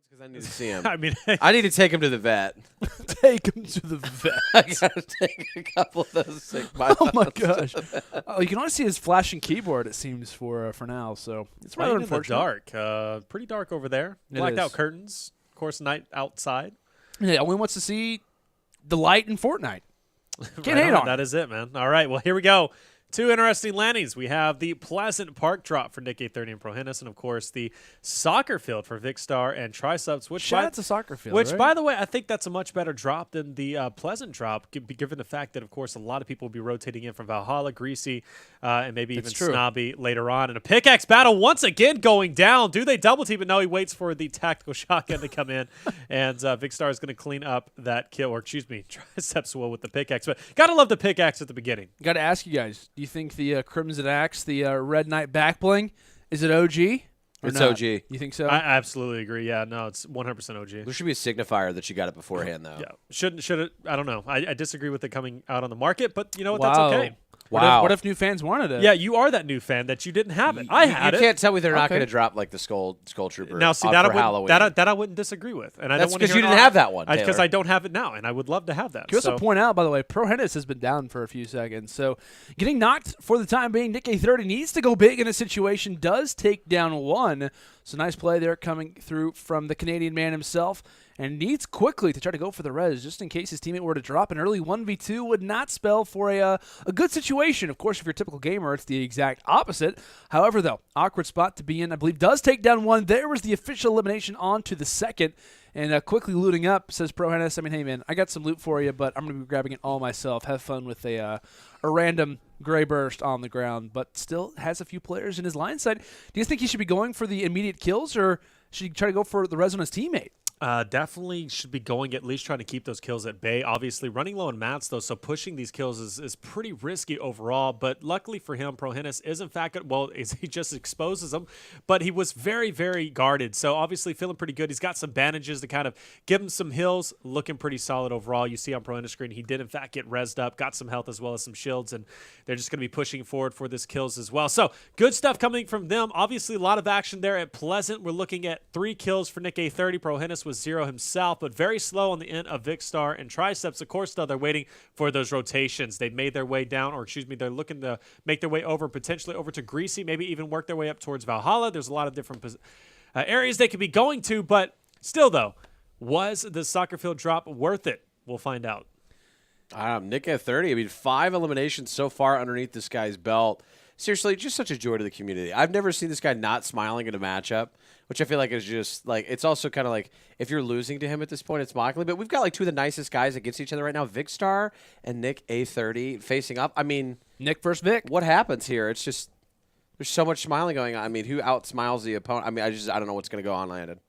Because I need to see him. I mean, I need to take him to the vet. Take him to the vet. I gotta take a couple of those sick Oh my gosh! You can only see his flashing keyboard. It seems for now. So it's rather right in the unfortunate. dark. Pretty dark over there. It Blacked is. out curtains. Of course, night outside. Yeah, only wants to see the light in Fortnite. Can't Right hate on. That is it, man. All right, well, here we go. Two interesting landings. We have the Pleasant Park drop for Nick A30 and ProHenis, and of course the soccer field for Vikkstar123 ErycTriceps. Shout out to soccer field. Which, right? by the way, I think that's a much better drop than the Pleasant drop, given the fact that, of course, a lot of people will be rotating in from Valhalla, Greasy, and maybe even true. Snobby later on. And a pickaxe battle once again going down. Do they double team it? No, he waits for the tactical shotgun to come in, and Vikkstar is going to clean up that kill, or excuse me, Triceps will with the pickaxe. But got to love the pickaxe at the beginning. Got to ask you guys: do you think the Crimson Axe, the Red Knight back bling, is it OG? Or It's not? OG. You think so? I absolutely agree. Yeah, no, it's 100% OG. There should be a signifier that you got it beforehand, though. Yeah, should it? I don't know. I disagree with it coming out on the market, but you know what? Wow. That's okay. Wow. What if new fans wanted it? Yeah, you are that new fan that you didn't have it. I had You it. can't tell me they're not Okay. going to drop like the Skull Trooper Now, see, for that I, Halloween. wouldn't, that I wouldn't disagree with. And I That's don't want because you didn't have that one, Because Taylor. I don't have it now, and I would love to have that. Can we also So- point out, by the way, ProHenis has been down for a few seconds. So getting knocked for the time being, Nick A30 needs to go big in a situation, does take down one. So nice play there coming through from the Canadian man himself. And needs quickly to try to go for the res, just in case his teammate were to drop. An early 1v2 would not spell for a good situation. Of course, if you're a typical gamer, it's the exact opposite. However, though, awkward spot to be in, I believe, does take down one. There was the official elimination on to the second. And quickly looting up, says ProHenis. I mean, hey, man, I got some loot for you, but I'm going to be grabbing it all myself. Have fun with a random gray burst on the ground, but still has a few players in his line side. Do you think he should be going for the immediate kills, or should he try to go for the res on his teammate? Definitely should be going at least trying to keep those kills at bay. Obviously, running low on mats, though, so pushing these kills is pretty risky overall. But luckily for him, ProHenis is, in fact, well, he just exposes them. But he was very, very guarded. So obviously feeling pretty good. He's got some bandages to kind of give him some heals. Looking pretty solid overall. You see on ProHenis screen, he did, in fact, get rezzed up. Got some health as well as some shields. And they're just going to be pushing forward for this kills as well. So good stuff coming from them. Obviously, a lot of action there at Pleasant. We're looking at 3 kills for Nick A30. ProHenis was 0 himself, but very slow on the end of Vikkstar and Triceps. Of course, though, they're waiting for those rotations. They've made their way down, or excuse me, they're looking to make their way over, potentially over to Greasy, maybe even work their way up towards Valhalla. There's a lot of different areas they could be going to, but still, though, was the soccer field drop worth it? We'll find out. Nick at 30. I mean, 5 eliminations so far underneath this guy's belt. Seriously, just such a joy to the community. I've never seen this guy not smiling in a matchup, which I feel like is just like, it's also kind of like if you're losing to him at this point, it's mocking. But we've got like 2 of the nicest guys against each other right now, Vikkstar and Nick A30 facing up. I mean, Nick versus Vic. what happens here? It's just there's so much smiling going on. I mean, who outsmiles the opponent? I mean, I don't know what's going to go on, Landon.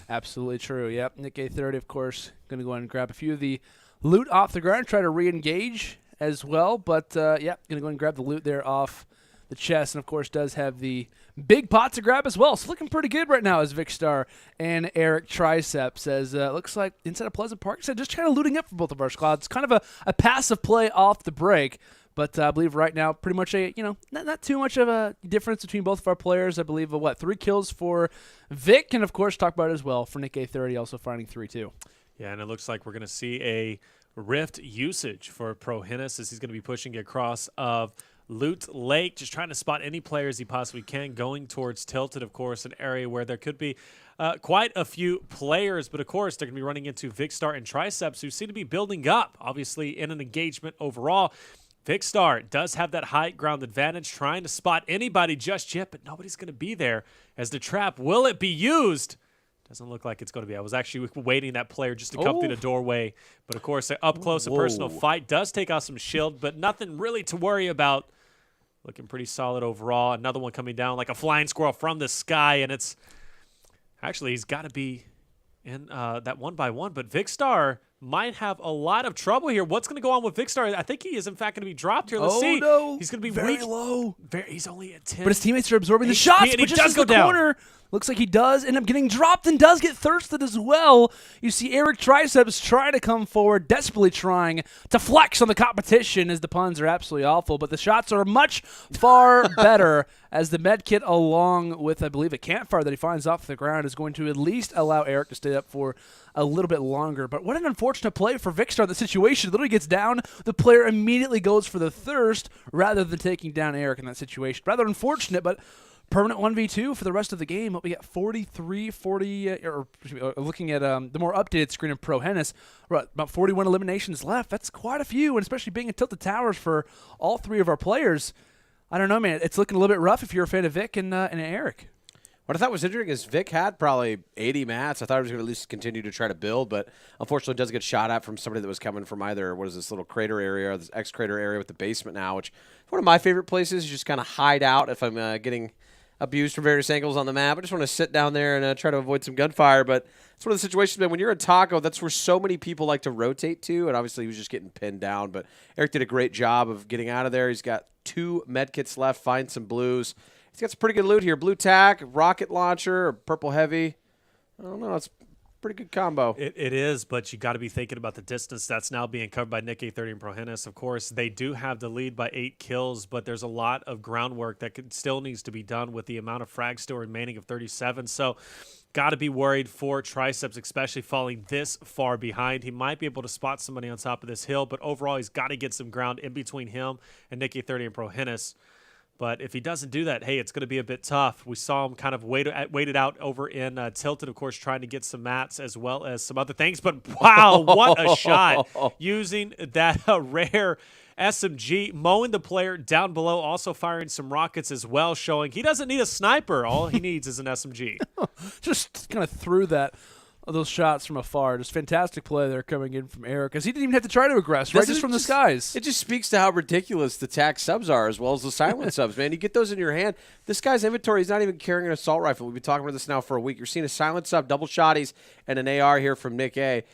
Absolutely true. Yep. Nick A30, of course, going to go ahead and grab a few of the loot off the ground, try to re-engage as well. But, yeah, going to go ahead and grab the loot there off the chest, and of course does have the big pot to grab as well. So looking pretty good right now as Vikkstar and ErycTriceps, as looks like inside of Pleasant Park. So just kind of looting up for both of our squads. Kind of a passive play off the break, but I believe right now pretty much not too much of a difference between both of our players. I believe 3 kills for Vic, and of course talk about it as well for Nick A30, also finding 3 too. Yeah, and it looks like we're going to see a Rift usage for ProHenis as he's going to be pushing across of Loot Lake, just trying to spot any players he possibly can, going towards Tilted, of course, an area where there could be quite a few players, but of course they're going to be running into Vikkstar and Triceps, who seem to be building up, obviously, in an engagement overall. Vikkstar does have that high ground advantage, trying to spot anybody just yet, but nobody's going to be there as the trap. Will it be used? Doesn't look like it's going to be. I was actually waiting that player just to come through the doorway, but of course, up close, a personal fight does take out some shield, but nothing really to worry about. Looking pretty solid overall. Another one coming down like a flying squirrel from the sky, and it's actually he's got to be in that 1-by-1. But Vikkstar might have a lot of trouble here. What's going to go on with Vikkstar? I think he is in fact going to be dropped here. Let's see. No. He's going to be very weak. low. He's only at 10. But his teammates are absorbing the shots, and he but just does as go the down. corner Looks like he does end up getting dropped and does get thirsted as well. You see ErycTriceps try to come forward, desperately trying to flex on the competition, as the puns are absolutely awful, but the shots are much far better, as the med kit, along with, I believe, a campfire that he finds off the ground, is going to at least allow Eric to stay up for a little bit longer. But what an unfortunate play for Vikkstar in the situation. Literally gets down, the player immediately goes for the thirst rather than taking down Eric in that situation. Rather unfortunate, but permanent 1v2 for the rest of the game. We got 40, looking at the more updated screen of ProHenis, about 41 eliminations left. That's quite a few, and especially being in Tilted Towers for all three of our players. I don't know, man. It's looking a little bit rough if you're a fan of Vic and Eric. What I thought was interesting is Vic had probably 80 mats. I thought he was going to at least continue to try to build, but unfortunately does get shot at from somebody that was coming from either, what is this little crater area, or this X-crater area with the basement now, which is one of my favorite places. You just kind of hide out if I'm getting abused from various angles on the map. I just want to sit down there and try to avoid some gunfire, but it's one of the situations, man, when you're in Taco, that's where so many people like to rotate to, and obviously he was just getting pinned down, but Eric did a great job of getting out of there. He's got 2 medkits left, find some blues. He's got some pretty good loot here. Blue tack, rocket launcher, or purple heavy. I don't know. It's a pretty good combo. It is, but you got to be thinking about the distance that's now being covered by Nick30 and ProHenis. Of course, they do have the lead by 8 kills, but there's a lot of groundwork that still needs to be done with the amount of frags still remaining of 37. So got to be worried for Triceps, especially falling this far behind. He might be able to spot somebody on top of this hill, but overall he's got to get some ground in between him and Nick30 and ProHenis. But if he doesn't do that, hey, it's going to be a bit tough. We saw him kind of waited out over in Tilted, of course, trying to get some mats as well as some other things. But wow, what a shot using that rare SMG, mowing the player down below, also firing some rockets as well, showing he doesn't need a sniper. All he needs is an SMG. Just kind of threw those shots from afar. Just fantastic play there coming in from Eric, because he didn't even have to try to aggress, right? Just from the skies. It just speaks to how ridiculous the tac subs are, as well as the silent subs, man. You get those in your hand. This guy's inventory, he's not even carrying an assault rifle. We've been talking about this now for a week. You're seeing a silent sub, double shotties, and an AR here from Nick A.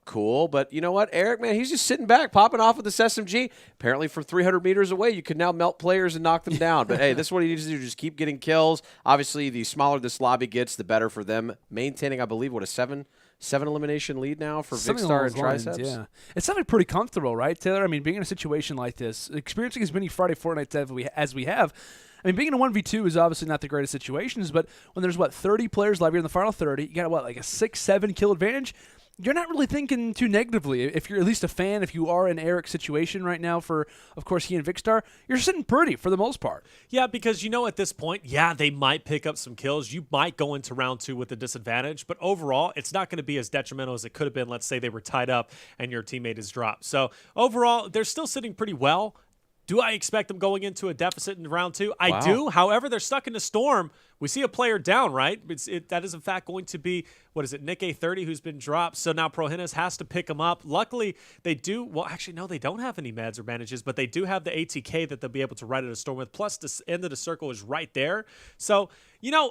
Cool, but you know what? Eric, man, he's just sitting back, popping off with this SMG. Apparently from 300 meters away, you can now melt players and knock them down. But, hey, this is what he needs to do, just keep getting kills. Obviously, the smaller this lobby gets, the better for them. Maintaining, I believe, what, a 7 elimination lead now for Vikkstar and Triceps? Yeah. It's something pretty comfortable, right, Taylor? I mean, being in a situation like this, experiencing as many Friday Fortnites as we have, I mean, being in a 1v2 is obviously not the greatest situations, but when there's, 30 players live here in the final 30, you got, like a 6-7 kill advantage. You're not really thinking too negatively. If you're at least a fan, if you are in Eric's situation right now for, of course, he and Vikkstar, you're sitting pretty for the most part. Yeah, because at this point, yeah, they might pick up some kills. You might go into round 2 with a disadvantage, but overall, it's not going to be as detrimental as it could have been. Let's say they were tied up and your teammate is dropped. So overall, they're still sitting pretty well. Do I expect them going into a deficit in round 2? I do. However, they're stuck in a storm. We see a player down, right? That is, in fact, going to be, Nick A30 who's been dropped. So now ProHenis has to pick him up. Luckily, they do. Well, actually, no, they don't have any meds or bandages, but they do have the ATK that they'll be able to ride at a storm with. Plus, the end of the circle is right there. So,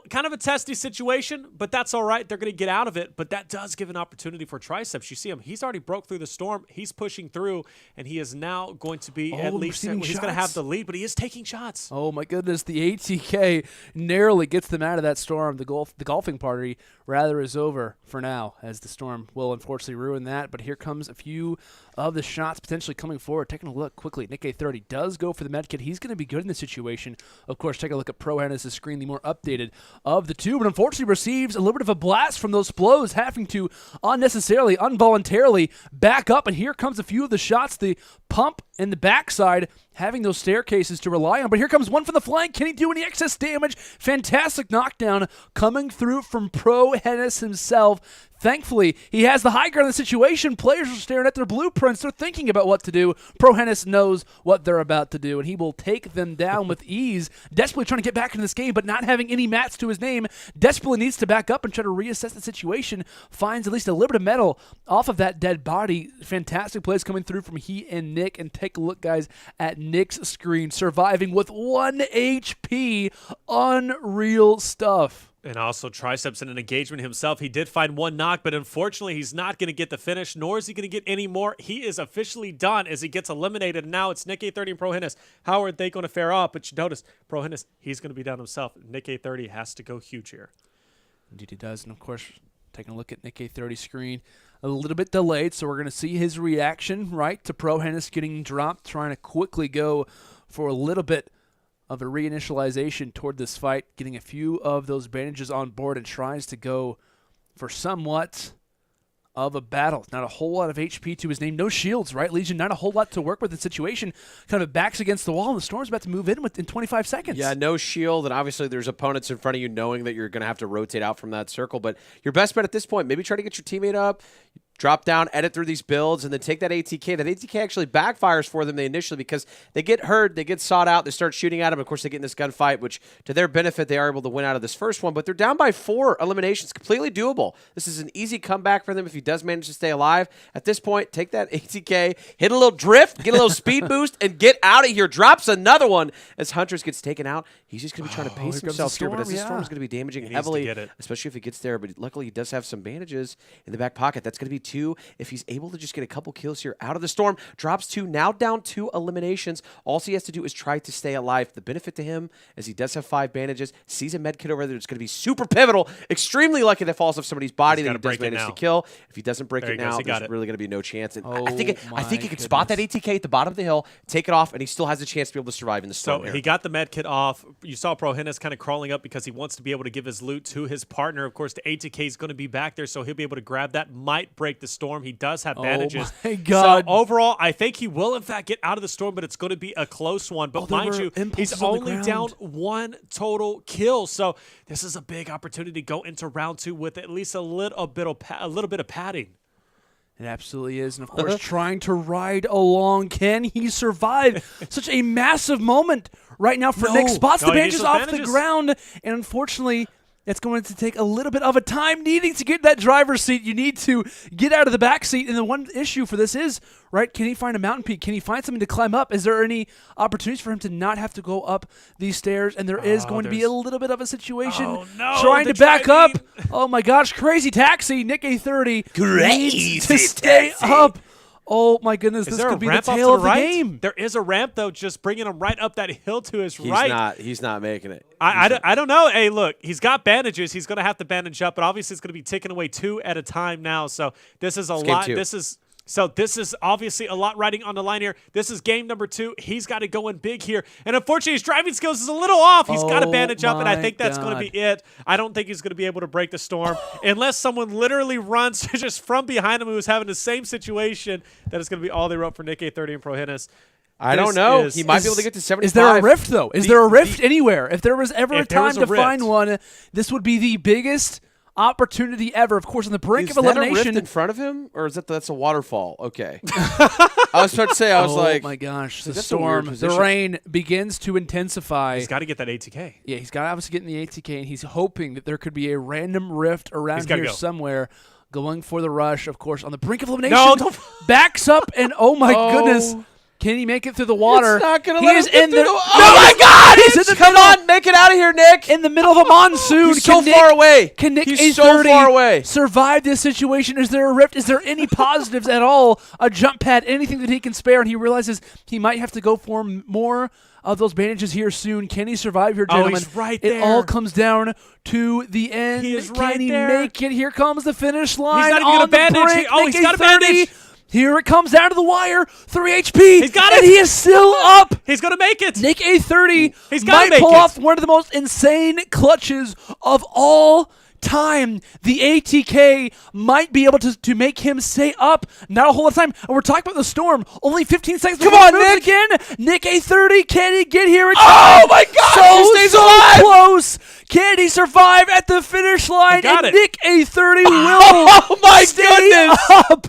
kind of a testy situation, but that's all right. They're going to get out of it, but that does give an opportunity for Triceps. You see him. He's already broke through the storm. He's pushing through, and he is now going to be at least, he's going to have the lead, but he is taking shots. Oh, my goodness. The ATK narrowly gets them out of that storm. The golfing party, rather, is over for now, as the storm will unfortunately ruin that. But here comes a few of the shots potentially coming forward. Taking a look quickly, Nick A30 does go for the medkit. He's going to be good in this situation. Of course, take a look at ProHenis' screen, the more updated of the two, but unfortunately receives a little bit of a blast from those blows, having to involuntarily back up. And here comes a few of the shots. The pump in the backside, having those staircases to rely on. But here comes one from the flank. Can he do any excess damage? Fantastic knockdown coming through from ProHenis himself. Thankfully, he has the high ground in the situation. Players are staring at their blueprints. They're thinking about what to do. ProHenis knows what they're about to do, and he will take them down with ease. Desperately trying to get back into this game, but not having any mats to his name. Desperately needs to back up and try to reassess the situation. Finds at least a little bit of metal off of that dead body. Fantastic plays coming through from he and Nick. And take a look, guys, at Nick's screen. Surviving with 1 HP. Unreal stuff. And also Triceps in an engagement himself. He did find 1 knock, but unfortunately he's not going to get the finish, nor is he going to get any more. He is officially done as he gets eliminated. And now it's Nick A30 and ProHenis. How are they going to fare off? But you notice, ProHenis, he's going to be down himself. Nick A30 has to go huge here. Indeed he does. And, of course, taking a look at Nick A30's screen, a little bit delayed, so we're going to see his reaction, right, to ProHenis getting dropped, trying to quickly go for a little bit of a reinitialization toward this fight, getting a few of those bandages on board and tries to go for somewhat of a battle. Not a whole lot of HP to his name. No shields, right, Legion? Not a whole lot to work with the situation. Kind of backs against the wall, and the Storm's about to move in in 25 seconds. Yeah, no shield, and obviously there's opponents in front of you knowing that you're going to have to rotate out from that circle. But your best bet at this point, maybe try to get your teammate up, drop down, edit through these builds, and then take that ATK. That ATK actually backfires for them initially because they get hurt, they get sought out, they start shooting at him. Of course, they get in this gunfight, which to their benefit, they are able to win out of this first one. But they're down by 4 eliminations, completely doable. This is an easy comeback for them if he does manage to stay alive. At this point, take that ATK, hit a little drift, get a little speed boost, and get out of here. Drops another one as Huntress gets taken out. He's just going to be trying to pace himself here, but as the Storm is going to be damaging heavily, especially if he gets there. But luckily, he does have some bandages in the back pocket. That's going to be 2. If he's able to just get a couple kills here out of the Storm, drops 2, now down 2 eliminations. All he has to do is try to stay alive. The benefit to him is he does have 5 bandages, sees a med kit over there that's going to be super pivotal, extremely lucky that falls off somebody's body that he does manage to kill. If he doesn't break it now, there's really going to be no chance. And I think he can spot that ATK at the bottom of the hill, take it off, and he still has a chance to be able to survive in the Storm. So he got the med kit off. You saw ProHenis kind of crawling up because he wants to be able to give his loot to his partner. Of course, the ATK is going to be back there, so he'll be able to grab that. Might break the Storm. He does have bandages. Oh my God. So overall, I think he will, in fact, get out of the Storm, but it's going to be a close one. But mind you, he's only down 1 total kill. So this is a big opportunity to go into round 2 with at least a little bit of padding. It absolutely is. And, of course, trying to ride along. Can he survive such a massive moment right now for Nick? Spots the bandages off the ground. And, unfortunately, it's going to take a little bit of a time needing to get that driver's seat. You need to get out of the back seat. And the one issue for this is, right, can he find a mountain peak? Can he find something to climb up? Is there any opportunities for him to not have to go up these stairs? And there is going to be a little bit of a situation trying to back up. Oh, my gosh, crazy taxi. Nick A30 needs to stay up. Oh, my goodness, this could be the tail of the game. There is a ramp, though, just bringing him right up that hill to his right. He's not making it. I don't know. Hey, look, he's got bandages. He's going to have to bandage up, but obviously it's going to be taken away 2 at a time now. So this is a lot. This is obviously a lot riding on the line here. This is game number 2. He's got to go in big here. And unfortunately, his driving skills is a little off. He's got to bandage up, and I think that's going to be it. I don't think he's going to be able to break the Storm unless someone literally runs just from behind him who's having the same situation. That is going to be all they wrote for Nick A30 and ProHenis. I don't know. He might be able to get to 75. Is there a rift, though? Is there a rift anywhere? If there was ever a time to find one, this would be the biggest opportunity ever. Of course, on the brink of elimination. Is that a rift in front of him, or is that's a waterfall? Okay. I was trying to say, I was like, oh my gosh, the Storm, the rain begins to intensify. He's got to get that ATK. Yeah, he's got to obviously get in the ATK, and he's hoping that there could be a random rift around here somewhere. Going for the rush, of course, on the brink of elimination. No, don't. Backs up, and oh my goodness. Can he make it through the water? It's not going to let him get through the water. Oh my God! Come on, make it out of here, Nick. In the middle of a monsoon. He's so far away. Can Nick He's so far away. survive this situation? Is there a rift? Is there any positives at all? A jump pad, anything that he can spare? And he realizes he might have to go for more of those bandages here soon. Can he survive here, gentlemen? Oh, he's right there. It all comes down to the end. He is Can he make it? Here comes the finish line. He's not even going to bandage. He's got a bandage. Here it comes down to the wire. 3 HP. He's got it. And he is still up. He's going to make it. Nick A30 might pull off one of the most insane clutches of all time. The ATK might be able to make him stay up. Not a whole lot of time. And we're talking about the Storm. Only 15 seconds. Come on, Nick. Again. Nick A30. Can he get here? Oh, my God. So close. Can he survive at the finish line? And Nick A30 will stay up.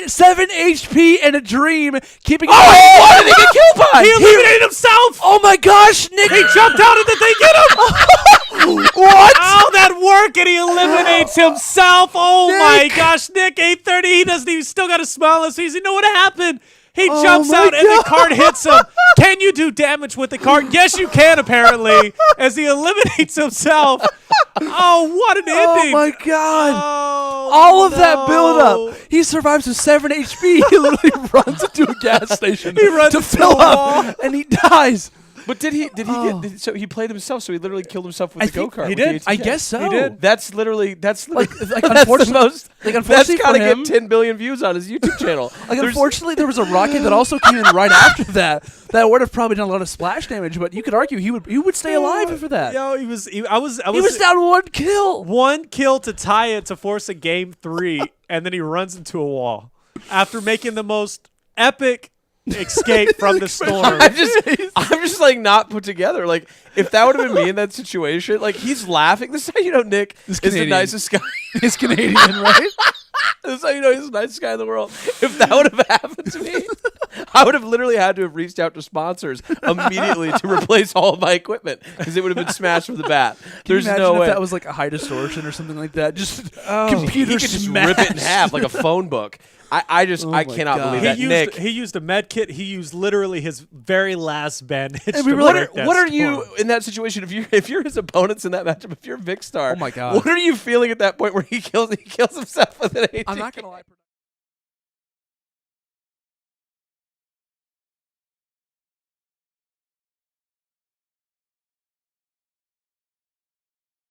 7 HP and a dream. Keeping what did he get killed by? He eliminated himself. Oh, my gosh. Nick. He jumped out and did they get him? What? Oh, that work, and he eliminates himself. Oh, my gosh. Nick A30, he doesn't even still got a smile on his face. You know what happened? He jumps out, and the card hits him. Can you do damage with the card? Yes, you can, apparently, as he eliminates himself. Oh, what an ending. Oh, my God. Oh, all of that build-up. He survives with 7 HP. He literally runs into a gas station to fill up, and he dies. But did he so he played himself, so he literally killed himself with I the think go-kart. he with the did. ATK. I guess so. He did. That's literally Like that's unfortunately, the most. unfortunately That's for gotta him, get 10 billion views on his YouTube channel. like unfortunately, there was a rocket that also came in right after that. That would have probably done a lot of splash damage, but you could argue he would stay alive after that. Yo, he was down 1 kill. 1 kill to tie it to force a game 3, and then he runs into a wall after making the most epic escape from the storm. I'm just like not put together. Like if that would have been me in that situation, like he's laughing. This is how you know Nick is the Canadian. nicest guy. He's Canadian, right? This is how you know he's the nicest guy in the world. If that would have happened to me, I would have literally had to have reached out to sponsors immediately to replace all of my equipment because it would have been smashed with a bat. There's Can you no imagine way. if that was like a high distortion or something like that? Just He computer could just smash. rip it in half like a phone book. I my cannot God. believe that. Nick, He used a med kit. He used literally his very last bandage. And to we were like, break that what are storm. you in that situation? If you're his opponents in that matchup, if you're Vikkstar, Oh my God. what are you feeling at that point where he kills himself with an ATK? I'm not gonna lie.